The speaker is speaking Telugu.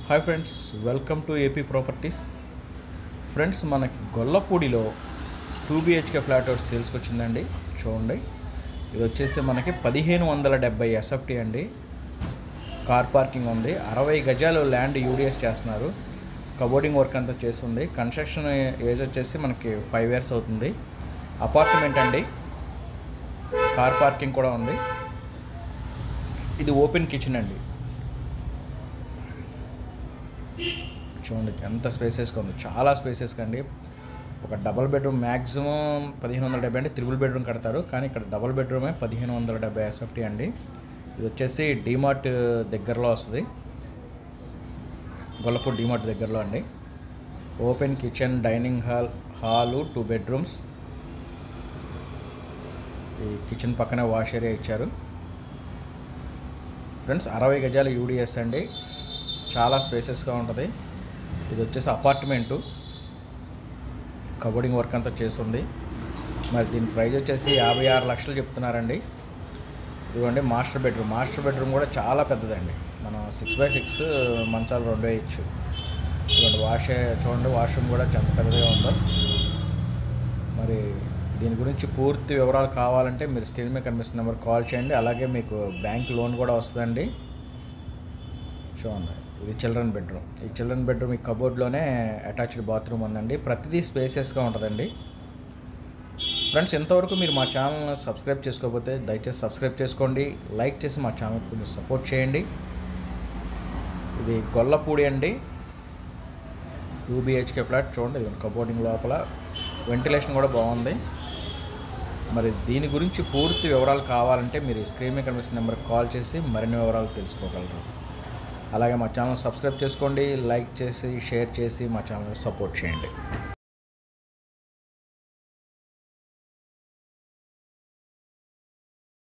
Hi friends, welcome to AP properties. Friends, మనకి గొల్లపూడిలో 2 BHK ఫ్లాట్ హౌస్ సేల్స్కి వచ్చిందండి. చూడండి, ఇది వచ్చేసి మనకి 1570 SFT అండి. కార్ పార్కింగ్ ఉంది. 60 గజాలు ల్యాండ్ యూడిఎస్ చేస్తున్నారు. కబోర్డింగ్ వర్క్ అంతా చేస్తుంది. కన్స్ట్రక్షన్ ఏజ్ వచ్చేసి మనకి 5 years అవుతుంది. అపార్ట్మెంట్ అండి. కార్ పార్కింగ్ కూడా ఉంది. ఇది ఓపెన్ కిచెన్ అండి. చూడండి ఎంత స్పేసెస్గా ఉంది, చాలా స్పేసెస్గా అండి. ఒక డబల్ బెడ్రూమ్ మ్యాక్సిమం 1570 అంటే త్రిబుల్ బెడ్రూమ్ కడతారు, కానీ ఇక్కడ డబల్ బెడ్రూమే 1570 SFT అండి. ఇది వచ్చేసి డీమార్ట్ దగ్గరలో వస్తుంది. గొల్లపూడి డీమార్ట్ దగ్గరలో అండి. Open kitchen, dining hall 2 bedrooms. ఈ కిచెన్ పక్కనే వాష్ ఏరియా ఇచ్చారు. ఫ్రెండ్స్, 60 గజాలు యూడిఎస్ అండి. చాలా స్పేసెస్గా ఉంటుంది. ఇది వచ్చేసి అపార్ట్మెంటు. కబోర్డింగ్ వర్క్ అంతా చేస్తుంది. మరి దీని ప్రైస్ వచ్చేసి 56 లక్షలు చెప్తున్నారండి. ఇదిగోండి మాస్టర్ బెడ్రూమ్. మాస్టర్ బెడ్రూమ్ కూడా చాలా పెద్దదండి. మనం 6x6 మంచాలు 2 వేయచ్చు. ఇదిగోండి చూడండి, వాష్రూమ్ కూడా చాలా పెద్దగా ఉందో. మరి దీని గురించి పూర్తి వివరాలు కావాలంటే మీరు స్క్రీన్ మీద కనిపిస్తున్న నెంబర్ కాల్ చేయండి. అలాగే మీకు బ్యాంక్ లోన్ కూడా వస్తుందండి. చూడండి, ఇది చిల్డ్రన్ బెడ్రూమ్. ఈ చిల్డ్రన్ బెడ్రూమ్ ఈ కబోర్డ్లోనే అటాచ్డ్ బాత్రూమ్ ఉందండి. ప్రతిదీ స్పేసెస్గా ఉంటుందండి. ఫ్రెండ్స్, ఇంతవరకు మీరు మా ఛానల్ని సబ్స్క్రైబ్ చేసుకోకపోతే దయచేసి సబ్స్క్రైబ్ చేసుకోండి. లైక్ చేసి మా ఛానల్ కొంచెం సపోర్ట్ చేయండి. ఇది గొల్లపూడి అండి. 2 BHK ఫ్లాట్. చూడండి, ఇది కబోర్డింగ్ లోపల వెంటిలేషన్ కూడా బాగుంది. మరి దీని గురించి పూర్తి వివరాలు కావాలంటే మీరు స్క్రీన్ మీద కనిపిస్తున్న నెంబర్కి కాల్ చేసి మరిన్ని వివరాలు తెలుసుకోగలరు. అలాగే మా ఛానల్ సబ్స్క్రైబ్ చేసుకోండి. లైక్ చేసి షేర్ చేసి మా ఛానల్ని సపోర్ట్ చేయండి.